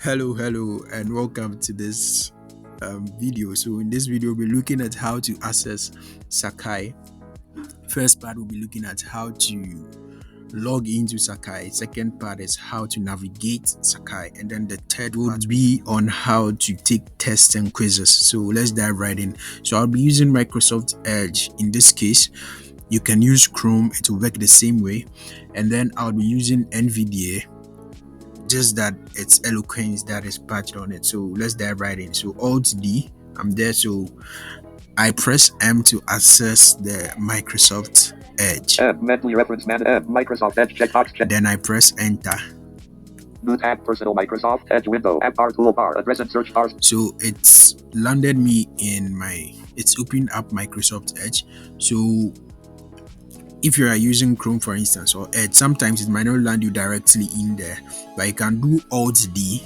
Hello, and welcome to this video. So, in this video, we'll be looking at how to access Sakai. First part, we'll be looking at how to log into Sakai. Second part is how to navigate Sakai, and then the third would be on how to take tests and quizzes. So, let's dive right in. So, I'll be using Microsoft Edge in this case. You can use Chrome, it will work the same way, and then I'll be using NVDA, just that it's eloquence that is patched on it. So let's dive right in. So Alt D, I'm there. So I press M to access the Microsoft Edge. Mentally reference Microsoft Edge checkbox check. Then I press enter. New tab, personal Microsoft Edge window, app bar, toolbar, address and search bars. So it's landed me in it's opened up Microsoft Edge. So if you are using Chrome, for instance, or Edge, sometimes it might not land you directly in there, but you can do Alt D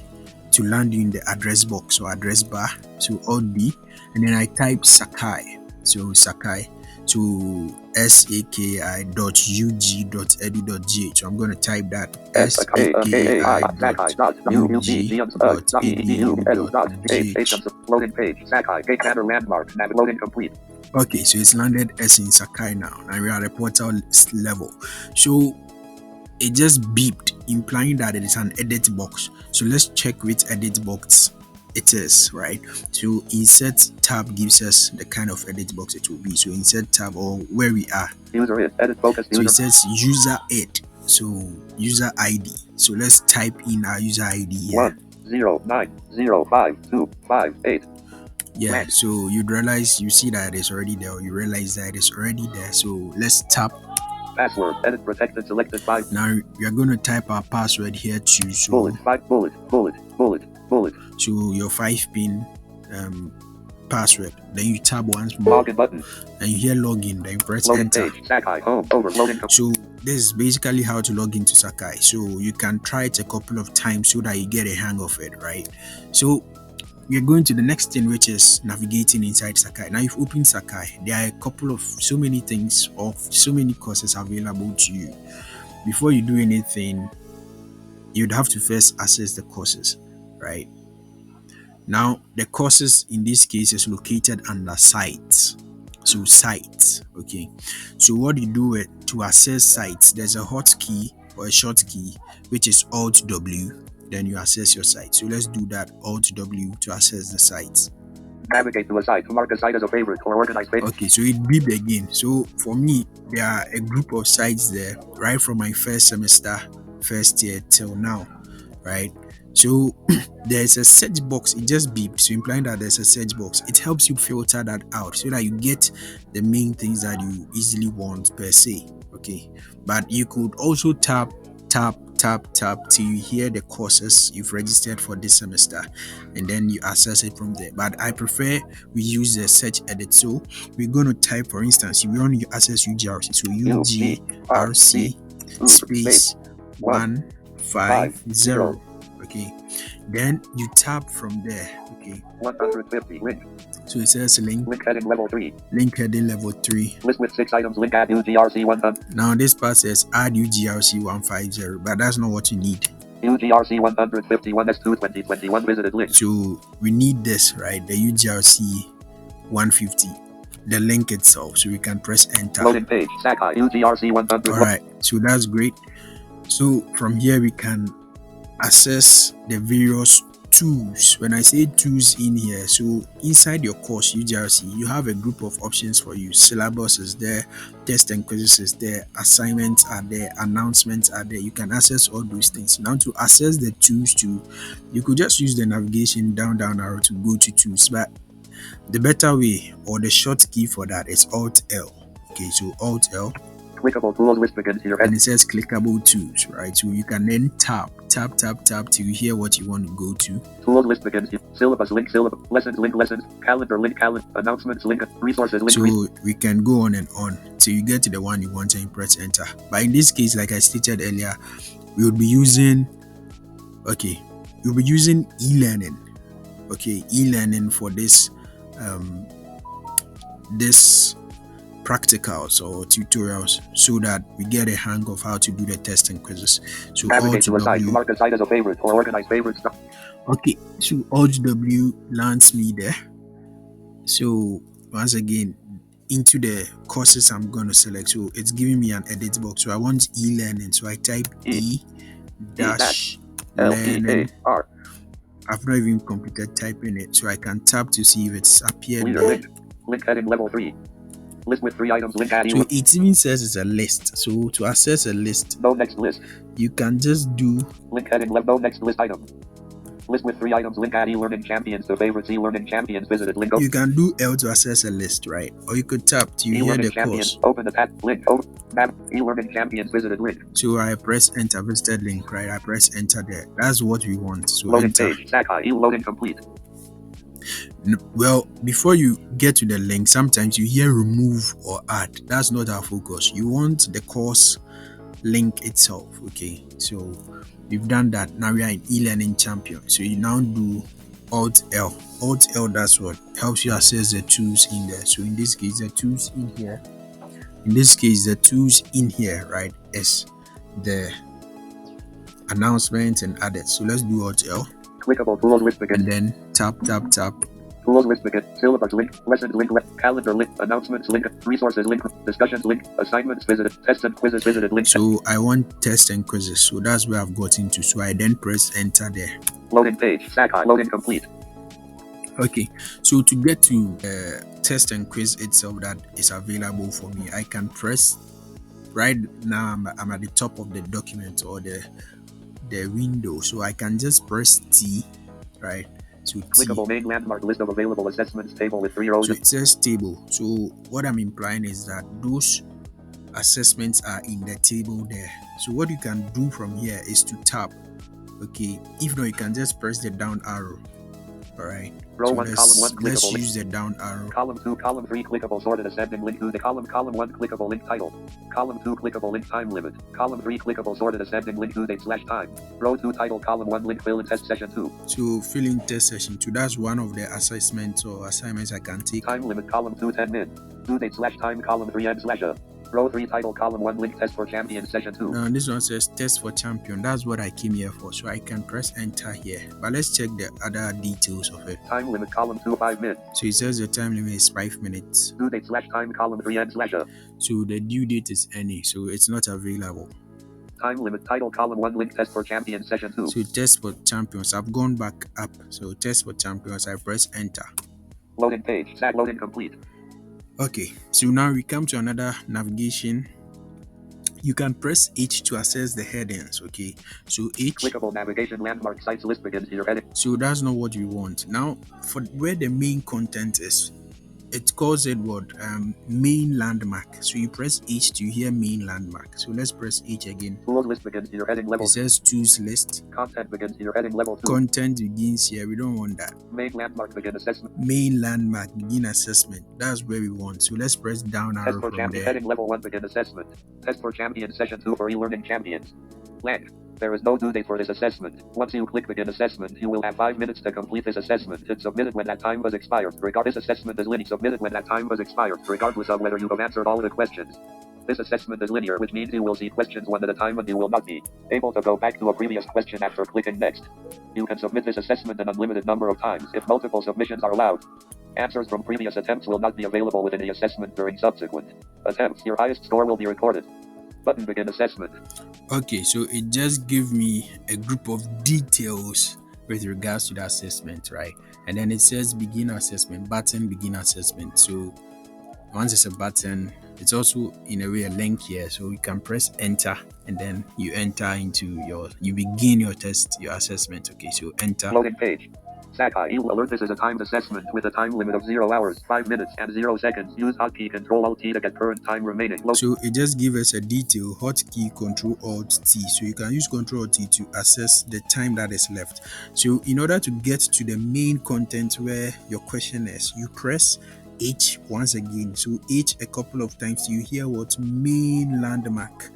to land you in the address box or address bar. So Alt D, and then I type Sakai. So Sakai to sakai.ug.edu.gh. So I'm going to type that sakai.ug.edu.gh. Loading page. Sakai. Banner landmark. Loading complete. Okay, so it's landed as in Sakai now. Now we are at the portal level. So it just beeped, implying that it is an edit box. So let's check which edit box it is, right? So insert tab gives us the kind of edit box it will be. So insert tab, or where we are. User is edit focus. So it says user id. So user ID. So let's type in our user ID here. 109052558. Yeah, so you'd realize, you see that it's already there, or you realize that it's already there. So let's tap password, edit protected, selected 5. Now we are going to type our password here too. So bullet. So your 5-pin password. Then you tap once more. Login button. And you hear login. Then you press loading enter. Page. Sakai home overloading. So this is basically how to log into Sakai. So you can try it a couple of times so that you get a hang of it, right? So we're going to the next thing, which is navigating inside Sakai. Now you've opened Sakai. There are a couple of so many things, or so many courses available to you. Before you do anything, you'd have to first access the courses, right? Now the courses in this case is located under sites. So sites, okay. So what you do to access sites, there's a hotkey or a shortkey, which is Alt W. Then you access your site. So let's do that. Alt W to access the sites. Navigate to a site. Mark a site as a favorite or organized page. Okay, so it beeped again. So for me, there are a group of sites there, right from my first semester, first year till now, right? So there's a search box. It just beeped, so implying that there's a search box. It helps you filter that out so that you get the main things that you easily want per se. Okay, but you could also tap till you hear the courses you've registered for this semester, and then you access it from there. But I prefer we use the search edit. So we're going to type, for instance, if we want to access UGRC, so UGRC space 150. Okay, then you tap from there. Okay, 150 link. So it says link heading level 3. Link heading level 3. List with 6 items. Link add UGRC 100. Now this part says add UGRC 150, but that's not what you need. UGRC 151 S2 2021 visited link. So we need this, right? The UGRC 150, the link itself. So we can press enter. Loading page. Sakai UGRC 100. All right. So that's great. So from here we can access the various tools. When I say tools in here, so inside your course UGRC, you have a group of options for you. Syllabus is there, test and quizzes is there, assignments are there, announcements are there. You can access all those things. Now to access the tools too, you could just use the navigation down arrow to go to tools, but the better way, or the short key for that, is Alt L. Okay, so Alt L. Clickable tools list begins here. And it says clickable tools, right? So you can then tap till you hear what you want to go to. Tools list begins here. Syllabus link, lessons link, lessons, calendar link, announcements link, resources link. So we can go on and on till you get to the one you want and press enter. But in this case, like I stated earlier, we will be using e-learning. Okay, e-learning for this practicals or tutorials, so that we get a hang of how to do the test and quizzes. So navigate to a site. Mark a site as a favorite or organized favorites. Okay, so Alt W lands me there. So once again, into the courses I'm going to select. So it's giving me an edit box. So I want e-learning. So I type E e E dash dash L E A learning. R. I've not even completed typing it. So I can tap to see if it's appeared Leader there. link. Link heading level 3. List with 3 items. Link add So it even says it's a list. So to access a list, No next list. you can just do Link heading left. No next list item. List with 3 items. Link add e-learning champions. The favorites e-learning champions visited. Link you can do L to access a list, right? Or you could tap to hear e-learning the champions. course. Open the tab. Link. Oh, map. E-learning champions visited. Link. So I press enter, visited link, right? I press enter there. That's what we want. So Loading enter. page. Sakai. E-loading complete. Well, before you get to the link, sometimes you hear remove or add. That's not our focus. You want the course link itself. Okay, so we've done that. Now we are in e-learning champion. So you now do Alt L. Alt L, that's what helps you access the tools in there. So in this case, the tools in here. In this case, the tools in here, right, is the announcements and added. So let's do Alt L Clickable tools list and begin. then tap. Tools list begin. Syllabus link. Lessons link. Calendar link. Announcements link. Resources link. Discussions link. Assignments visited. Tests and quizzes visited. Link. So I want tests and quizzes. So that's where I've got into. So I then press enter there. Loading page. Sakai. Loading complete. Okay. So to get to test and quiz itself that is available for me, I can press right now. I'm at the top of the document or the window. So I can just press T, right? So T. Clickable main landmark list of available assessments table with 3 rows. So it says table. So what I'm implying is that those assessments are in the table there. So what you can do from here is to tap. Okay, if not, you can just press the down arrow. All right. Row So 1, column 1, let's clickable use the down arrow. Column 2, column 3, clickable sorted ascending link to the column 1, clickable link title. Column 2, clickable link time limit. Column 3, clickable sorted ascending link to date/time. Row 2, title, column 1, link fill in test session 2. So fill in test session 2. That's one of the assessments or assignments I can take. Time limit, column 2, 10 min. Due date/time, column 3, end/a. Row 3, title, column 1, link test for champion session 2. Now this one says test for champion. That's what I came here for. So I can press enter here. But let's check the other details of it. Time limit, column 2, 5 min. So it says the time limit is 5 minutes. Due date/time, column 3, end/a. So the due date is any. So it's not available. Time limit, title, column 1, link test for champion session 2. So test for champions. I've gone back up. So test for champions. I press enter. Loading page. Sat loading complete. Okay. So now we come to another navigation. You can press H to access the headings. Okay. So H. Clickable navigation landmark sites list begins here. Edit. So that's not what we want. Now for where the main content is, it calls it what main landmark. So you press H to hear main landmark. So let's press H again. Tools list begins here. Heading level. It says tools list. Content begins here. Heading level 2. Content begins here. We don't want that. Main landmark begin assessment. Main landmark begin assessment. That's where we want. So let's press down arrow Test for from champion. there. Heading level 1 begin assessment. Test for champion session 2 for e-learning champions. Blank. There is no due date for this assessment. Once you click begin assessment, you will have 5 minutes to complete this assessment. It's submitted when that time was expired. This assessment is linear. Submitted when that time was expired, regardless of whether you have answered all the questions. This assessment is linear, which means you will see questions one at a time and you will not be able to go back to a previous question after clicking next. You can submit this assessment an unlimited number of times if multiple submissions are allowed. Answers from previous attempts will not be available within the assessment during subsequent attempts. Your highest score will be recorded. Button begin assessment. Okay, so it just gives me a group of details with regards to the assessment, right? And then it says begin assessment, button begin assessment. So once it's a button, it's also in a way a link here. So you can press enter and then you enter into you begin your test, your assessment. Okay, so enter. Loading page. Sakai, you alert this is a timed assessment with a time limit of 0 hours, 5 minutes, and 0 seconds. Use hotkey Control Alt T to get current time remaining. So it just gives us a detail, hotkey Control Alt T. So you can use Control Alt T to access the time that is left. So in order to get to the main content where your question is, you press H once again. So H a couple of times, you hear what main landmark.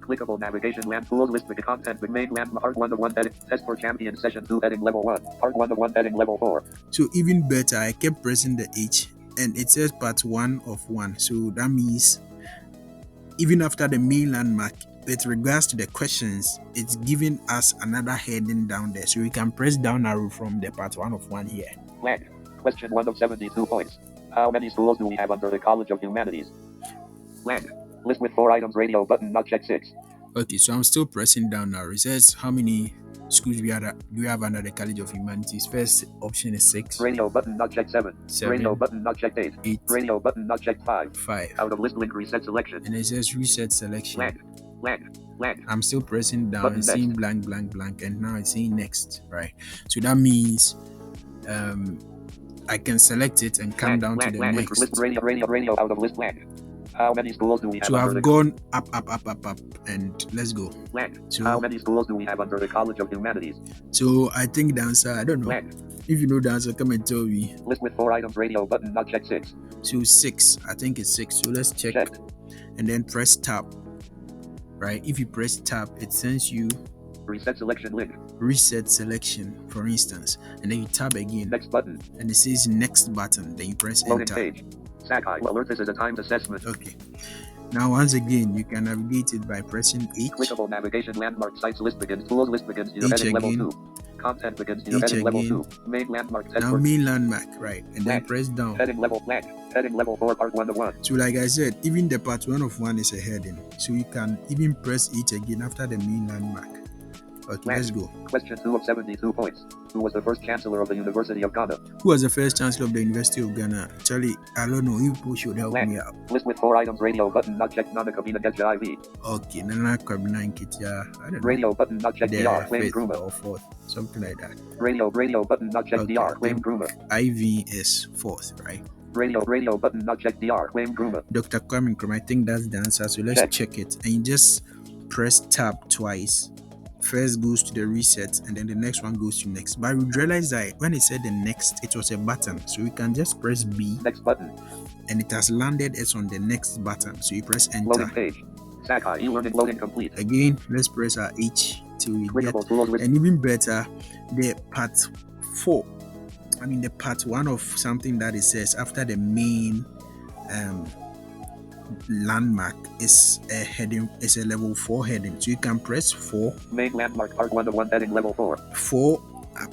Clickable navigation land tools list with the content with main landmark part 1 of 1 heading test for champion session 2 heading level 1 part 1 of 1 heading level 4. So even better, I kept pressing the H and it says part 1 of 1. So that means even after the main landmark, with regards to the questions, it's giving us another heading down there. So we can press down arrow from the part 1 of 1 here. Blank. Question 1 of 72 points. How many schools do we have under the College of Humanities? Blank. List with 4 items. Radio button not checked 6. Okay, so I'm still pressing down arrow. It says how many schools do we have under the College of Humanities. First option is 6. Radio button not checked 7. 7. Radio button not checked 8. 8. Radio button not checked 5. 5. Out of list link reset selection. And it says reset selection. Blank. Blank. Blank. I'm still pressing down Button and seeing next. blank, blank, blank, and now it's saying next, right? So that means I can select it and come Blank. down Blank. to the Blank. next. List radio out of list blank. How many schools do we have So under I've the gone up, and let's go. blank? So How many schools do we have under the College of Humanities? So I think the answer, I don't know. Blank. If you know the answer, come and tell me. List with 4 items. Radio button not checked 6. So 6, I think it's 6. So let's check. Checked. And then press tab. Right? If you press tab, it sends you Reset selection link. reset selection, for instance, and then you tab again, Next button. and it says next button. Then you press Loading enter. page. Sakai alert. This is a timed assessment. Okay. Now once again, you can navigate it by pressing H. Clickable navigation landmark sites list begins. Tools list begins. Your H heading level again. 2. Content begins. Your H heading level again. 2. Main landmark test Now for main landmark, right? And then Blank. press down. heading level blank. Heading level 4 part 1 to 1. So like I said, even the part 1 of 1 is a heading. So you can even press H again after the main landmark. Okay, Blank. let's go. Question 2 of 72 points. Who was the first chancellor of the University of Ghana? Who was the first chancellor of the University of Ghana? Charlie, I don't know. You people should help Blank. me out. List with 4 items. Radio button not checked. Nana Kabina Getja IV. Okay, Nana Kwabena Nketia. I don't know. Radio button not checked. The DR. Claim fifth Groomer. or fourth, something like that. Radio button not checked. Okay, DR. I Claim think Groomer. IV is fourth, right? Radio button not checked. DR. Claim Groomer. Dr. Kwame Nkrumah, I think that's the answer. So let's Check. check it. And you just press tab twice. First goes to the reset, and then the next one goes to next. But we realized that when it said the next, it was a button. So we can just press B, Next button. and it has landed us on the next button. So you press Loading enter. page. Sakai e-learning loading complete. Again, let's press our H till we get. Clickable tools with And even better, the part 4. I mean the part 1 of something that it says after the main landmark is a heading, is a level 4 heading. So you can press 4 main landmark part 1 to 1 heading level 4.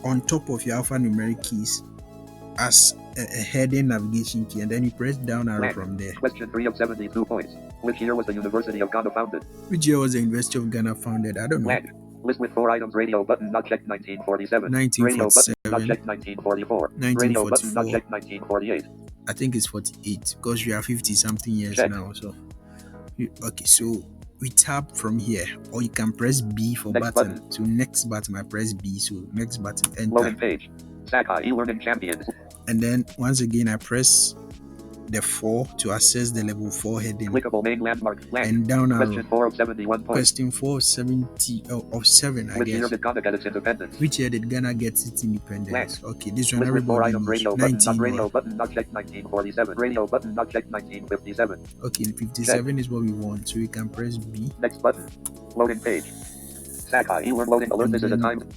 on top of your alphanumeric keys as a heading navigation key, and then you press down arrow Blank. from there. Question 3 of 72 points. Which year was the University of Ghana founded? Which year was the University of Ghana founded? I don't know. Blank. List with 4 items. Radio button not checked 1947. Radio button not 1947. checked 1944. Radio button not 1944. checked 1948. I think it's 48 because we are 50 something years Check. now. So okay, so we tap from here, or you can press B for Next button. So next button I press B. So next button Loading enter, page. Sakai e-learning champions. and then once again I press the 4 to access the level 4 heading, Clickable main landmark blank. and down arrow. Question 4 of 71 points. Question 4 70 of 7, I Which year guess. did Ghana get its independence? Which year did Ghana get its independence? Okay, this one List with 4 everybody items. knows. Radio button not 19 radio what? button not checked 1947. Radio button not checked 1957. Okay, 57 is what we want. So we can press B. Next button. Loading page. Sakai e-learn loading alert. This is a time.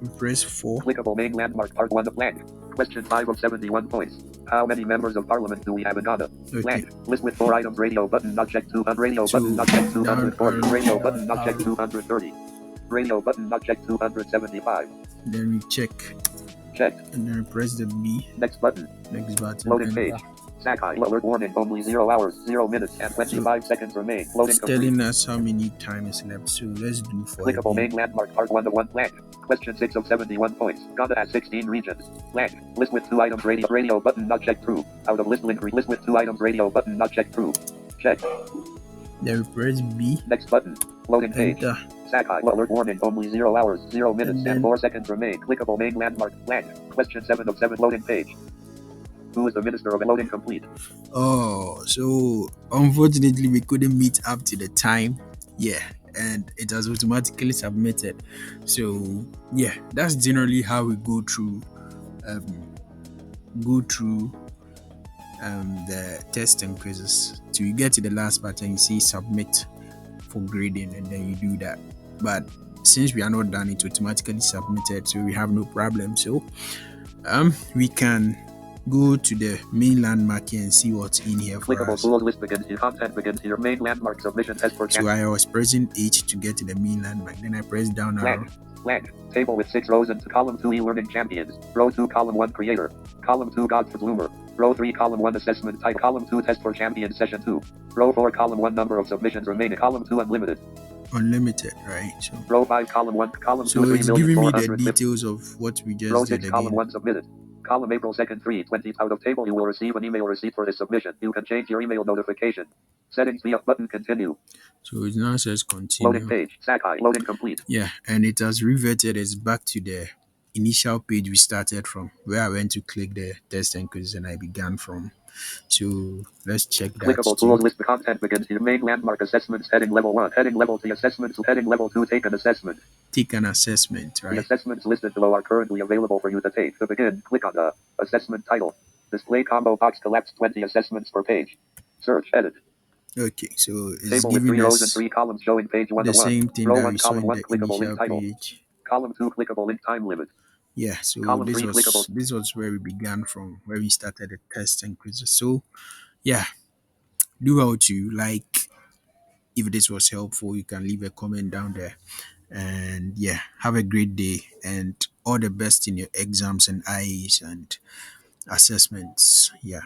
We press 4. Clickable main landmark part 1 of blank. Question 5 of 71 points. How many members of parliament do we have in Ghana? Okay. Blank. List with 4 items. Radio button not checked 200. Radio So, button not checked 240. down, Radio button not checked 230. Radio button not checked 275. Then we check, Checked. and then we press the B. Next button. Next button. Loading and page. Sakai alert warning. Only 0 hours, 0 minutes, and 25 seconds remain. Loading It's complete. telling us how many time is left. So let's do for Clickable main again. landmark part 1 to 1 blank. Question 6 of 71 points. Ghana has 16 regions. Blank. List with 2 items. Radio button not checked true. Out of list link. List with 2 items. Radio button not checked true. Check. Then we press B. Next button. Loading page. Enter. Sakai alert warning. Only 0 hours, 0 minutes, And and then- 4 seconds remain. Clickable main landmark blank. Question 7 of 7 loading page. Who is the minister of loading complete? Oh, so unfortunately we couldn't meet up to the time. Yeah, and it was automatically submitted. So yeah, that's generally how we go through um, the test and quizzes. So you get to the last part and you see submit for grading, and then you do that. But since we are not done, it's automatically submitted, so we have no problem. So we can go to the main landmark here and see what's in here for Clickable us. tools list begins here. Content begins here. Main landmark submission test for So I was pressing H to get to the main landmark. Then I pressed down arrow. Land. Table with 6 rows and column 2 e-learning champions. Row 2 column 1 creator. Column 2 Godfrey Bloomer. Row 3 column 1 assessment type. Column 2 test for champion session 2. Row 4 column 1 number of submissions remaining. Column 2 unlimited. Unlimited, right? So Row 5 column 1 column 2 it's giving me the 3,450. details of what we Row just 6 did column again. 1 submitted. Column April 2nd 320 out of table. You will receive an email receipt for this submission. You can change your email notification. Settings via button continue. So it now says Loading continue. page. Sakai. Loading complete. Yeah, and it has reverted us back to the initial page we started from, where I went to click the test and quiz and I began from. So let's check that Clickable too. tools list. The content begins here. Main landmark assessments. Heading level 1. Heading level 3 assessments. Heading level 2 take an assessment. Take an assessment, The right? assessments listed below are currently available for you to take. To begin, click on the assessment title. Display combo box collapsed 20 assessments per page. Search edit. Okay, so it's Table with giving 3 rows and us 3 columns showing page 1 the to 1. same thing Row that 1 we saw column in 1 the clickable link initial title. page. Column 2 clickable link time limit. Yeah, so Column 3 clickable. this was where we began from, where we started the test and quizzes. So yeah, do well to like. If this was helpful, you can leave a comment down there. And yeah, have a great day and all the best in your exams and IEs and assessments. Yeah.